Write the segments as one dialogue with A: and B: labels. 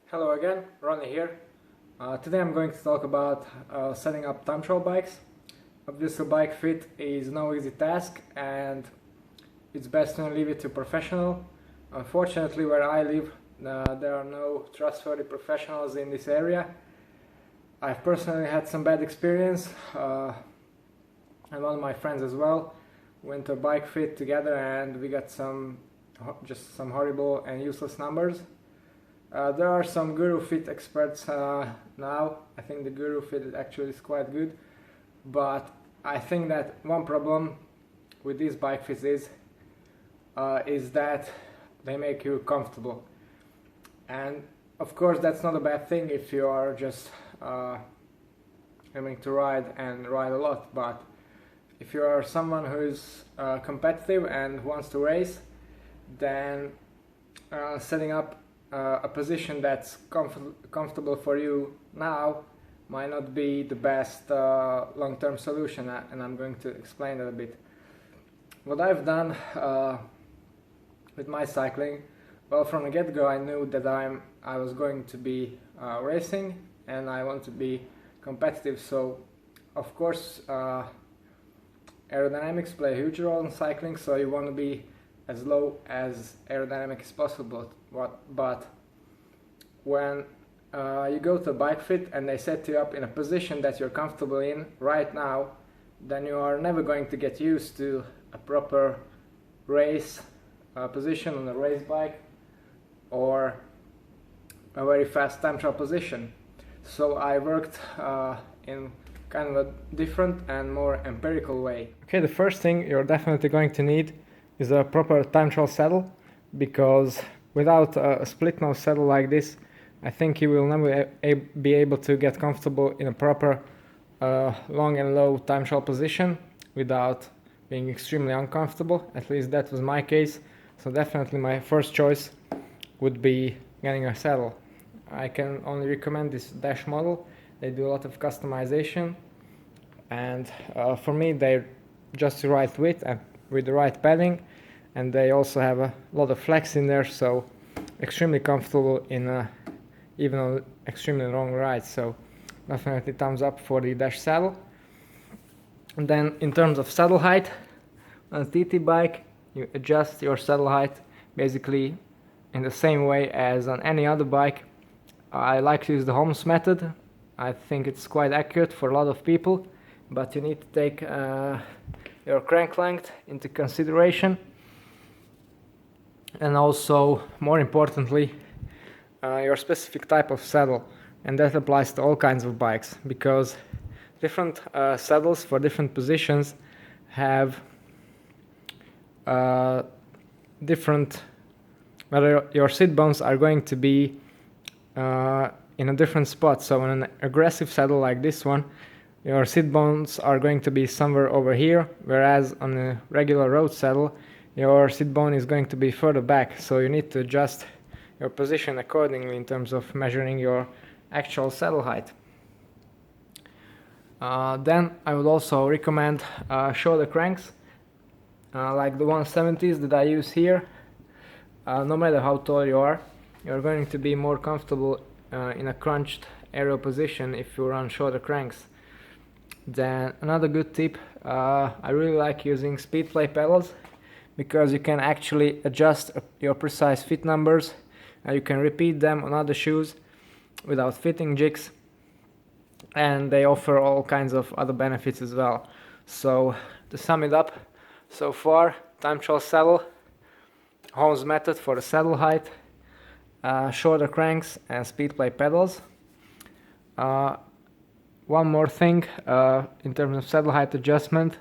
A: Hello again, Ronnie here. Today I'm going to talk about setting up time trial bikes. Obviously bike fit is no easy task and it's best to leave it to professional. Unfortunately where I live there are no trustworthy professionals in this area. I've personally had some bad experience and one of my friends as well went to a bike fit together and we got some horrible and useless numbers. There are some Guru Fit experts now. I think the Guru Fit actually is quite good, but I think that one problem with these bike fits is that they make you comfortable, and of course that's not a bad thing if you are just aiming to ride a lot. But if you are someone who is competitive and wants to race, then setting up a position that's comfortable for you now might not be the best long-term solution, and I'm going to explain that a bit. What I've done with my cycling, well, from the get-go I knew that I was going to be racing and I want to be competitive, so of course aerodynamics play a huge role in cycling, so you want to be as low as aerodynamic as possible. But when you go to a bike fit and they set you up in a position that you're comfortable in right now, then you are never going to get used to a proper race position on a race bike or a very fast time trial position. So I worked in kind of a different and more empirical way. Okay, the first thing you're definitely going to need is a proper time trial saddle, because without a split nose saddle like this, I think you will never be able to get comfortable in a proper long and low time trial position without being extremely uncomfortable. At least that was my case. So definitely my first choice would be getting a saddle. I can only recommend this Dash model. They do a lot of customization, and for me they're just the right width and with the right padding, and they also have a lot of flex in there, so extremely comfortable in even on extremely long rides. So definitely thumbs up for the Dash saddle. And then in terms of saddle height, on a TT bike you adjust your saddle height basically in the same way as on any other bike. I like to use the Holmes method. I think it's quite accurate for a lot of people, but you need to take your crank length into consideration, and also, more importantly, your specific type of saddle, and that applies to all kinds of bikes, because different saddles for different positions have different, whether your sit bones are going to be in a different spot. So on an aggressive saddle like this one, your sit bones are going to be somewhere over here, whereas on a regular road saddle your sit bone is going to be further back, so you need to adjust your position accordingly in terms of measuring your actual saddle height. Then I would also recommend shoulder cranks like the 170s that I use here. No matter how tall you are, you're going to be more comfortable in a crunched aerial position if you run shoulder cranks. Then another good tip, I really like using speed play pedals, because you can actually adjust your precise fit numbers. You can repeat them on other shoes without fitting jigs, and they offer all kinds of other benefits as well. So to sum it up, so far, time trial saddle, Holmes method for the saddle height, shoulder cranks and speed play pedals. One more thing in terms of saddle height adjustment,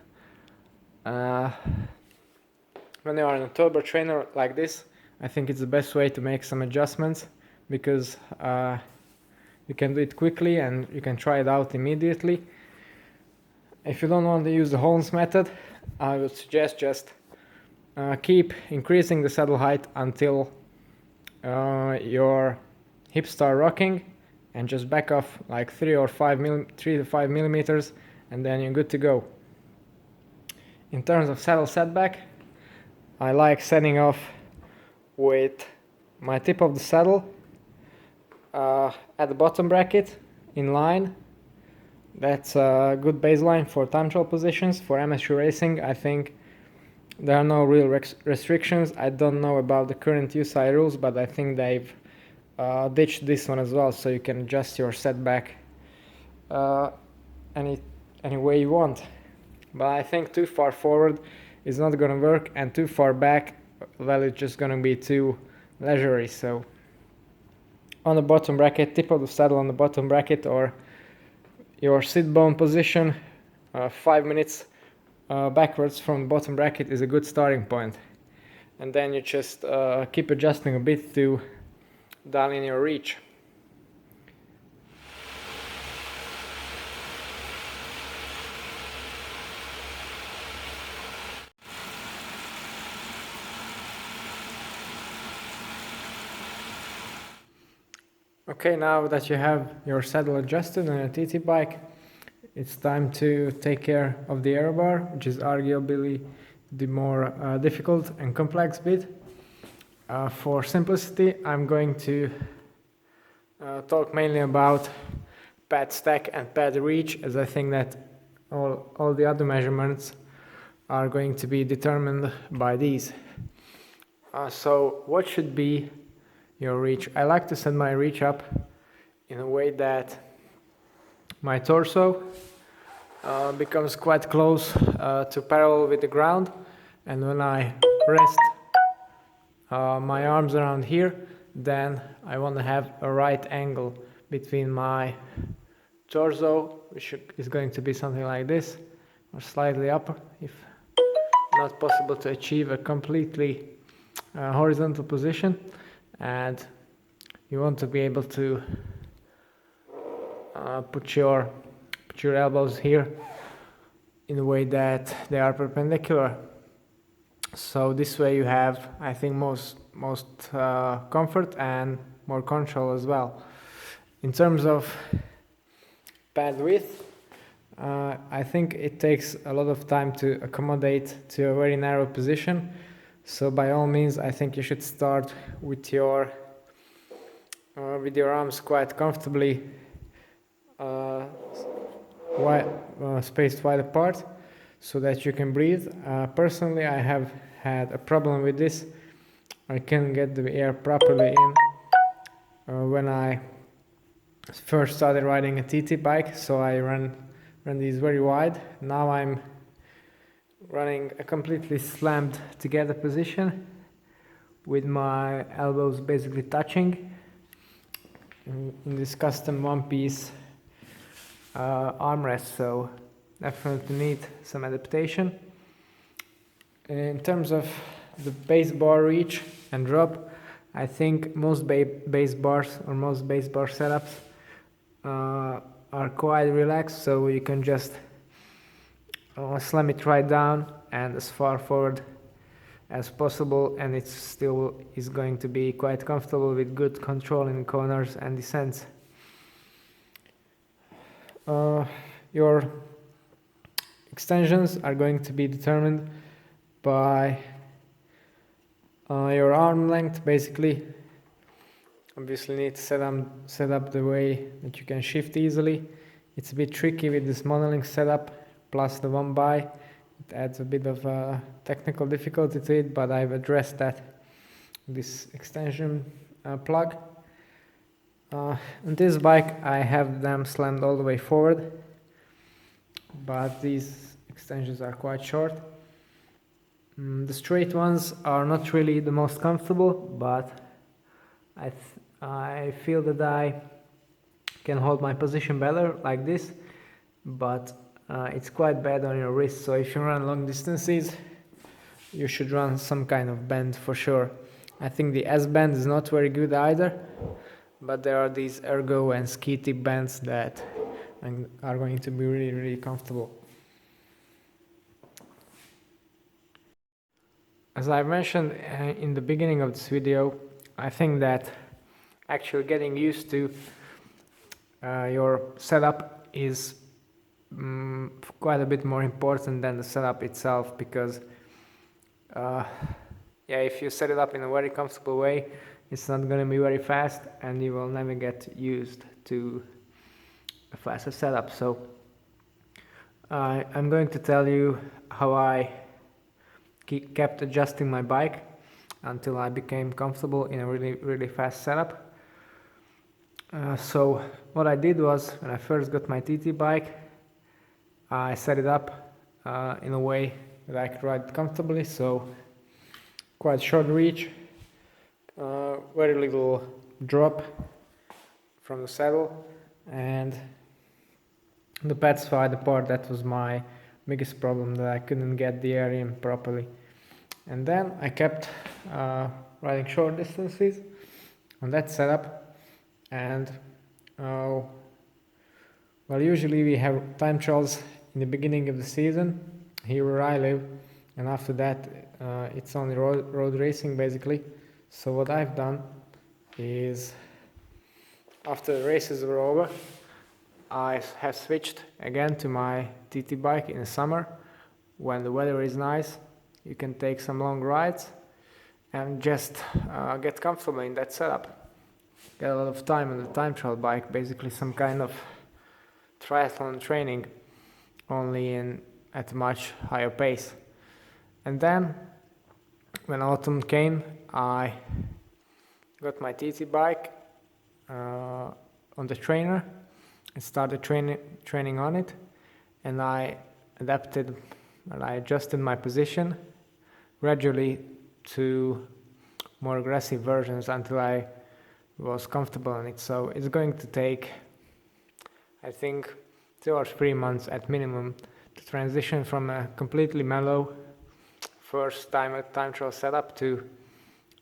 A: when you are in a turbo trainer like this, I think it's the best way to make some adjustments, because you can do it quickly and you can try it out immediately. If you don't want to use the Holmes method, I would suggest just keep increasing the saddle height until your hips start rocking, and just back off like 3 to 5 millimeters, and then you're good to go. In terms of saddle setback, I like setting off with my tip of the saddle at the bottom bracket in line. That's a good baseline for time trial positions. For amateur racing, I think there are no real restrictions. I don't know about the current UCI rules, but I think they've ditched this one as well, so you can adjust your setback any way you want. But I think too far forward is not going to work, and too far back, well, it's just going to be too leisurely. So on the bottom bracket, tip of the saddle on the bottom bracket, or your sit bone position 5 minutes backwards from the bottom bracket is a good starting point. And then you just keep adjusting a bit to dial in your reach. Okay, now that you have your saddle adjusted on a TT bike, it's time to take care of the aero bar, which is arguably the more difficult and complex bit. For simplicity, I'm going to talk mainly about pad stack and pad reach, as I think that all the other measurements are going to be determined by these. So what should be your reach? I like to set my reach up in a way that my torso becomes quite close to parallel with the ground, and when I rest my arms around here, then I want to have a right angle between my torso, which is going to be something like this, or slightly up, if not possible to achieve a completely horizontal position. And you want to be able to put your elbows here in a way that they are perpendicular. So this way you have, I think, most comfort and more control as well. In terms of pad width, I think it takes a lot of time to accommodate to a very narrow position. So by all means, I think you should start with your arms quite comfortably spaced wide apart, so that you can breathe. Personally, I have had a problem with this. I can't get the air properly in when I first started riding a TT bike, so I ran these very wide. Now I'm running a completely slammed together position with my elbows basically touching in this custom one-piece armrest, so definitely need some adaptation. In terms of the base bar reach and drop, I think most base bars or most base bar setups are quite relaxed, so you can just slam it right down and as far forward as possible, and it still is going to be quite comfortable with good control in corners and descents. Your extensions are going to be determined by your arm length, basically. Obviously need to set up the way that you can shift easily. It's a bit tricky with this modeling setup plus the one by. It adds a bit of technical difficulty to it, but I've addressed that with this extension plug. On this bike I have them slammed all the way forward, but these extensions are quite short. The straight ones are not really the most comfortable, but I feel that I can hold my position better like this, but it's quite bad on your wrist, so if you run long distances you should run some kind of band for sure. I think the S band is not very good either, but there are these ergo and ski tip bands that are going to be really comfortable. As I mentioned in the beginning of this video, I think that actually getting used to your setup is quite a bit more important than the setup itself, because if you set it up in a very comfortable way, it's not going to be very fast and you will never get used to a faster setup. So I'm going to tell you how I kept adjusting my bike until I became comfortable in a really fast setup. So what I did was, when I first got my TT bike, I set it up in a way that I could ride comfortably. So quite short reach, very little drop from the saddle, and the pads side apart. That was my biggest problem, that I couldn't get the air in properly. And then I kept riding short distances on that setup, and well, usually we have time trials in the beginning of the season here where I live, and after that it's only road racing basically. So what I've done is, after the races were over, I have switched again to my TT bike in the summer when the weather is nice. You can take some long rides and just get comfortable in that setup. Get a lot of time on the time trial bike, basically some kind of triathlon training, only at a much higher pace. And then when autumn came, I got my TT bike on the trainer and started training on it, and I adapted and I adjusted my position gradually to more aggressive versions until I was comfortable on it. So it's going to take, I think, 2 or 3 months at minimum to transition from a completely mellow first time trial setup to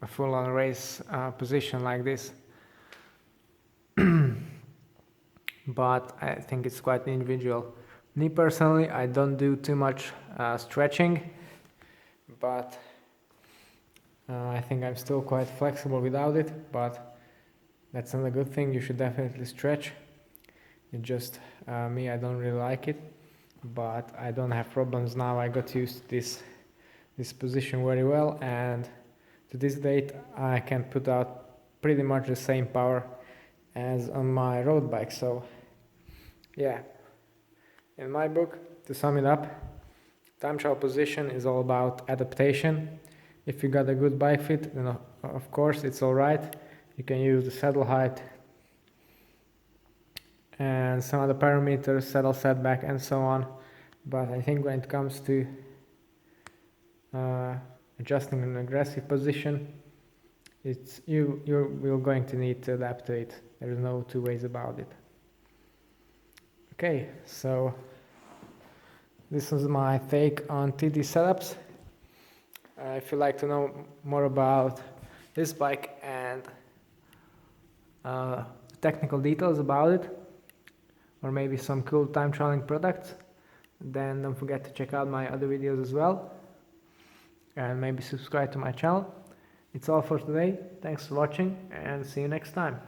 A: a full-on race position like this. But I think it's quite individual. Me personally, I don't do too much stretching, but I think I'm still quite flexible without it, but that's not a good thing. You should definitely stretch. It's just me, I don't really like it, but I don't have problems now. I got used to this position very well, and to this date I can put out pretty much the same power as on my road bike. So yeah, in my book, to sum it up, time trial position is all about adaptation. If you got a good bike fit, then of course it's alright. You can use the saddle height and some other parameters, saddle setback and so on. But I think when it comes to adjusting an aggressive position, you're going to need to adapt to it. There's no two ways about it. Okay, so this was my take on TT setups. If you'd like to know more about this bike and technical details about it, or maybe some cool time trialing products, then don't forget to check out my other videos as well, and maybe subscribe to my channel. It's all for today. Thanks for watching, and see you next time.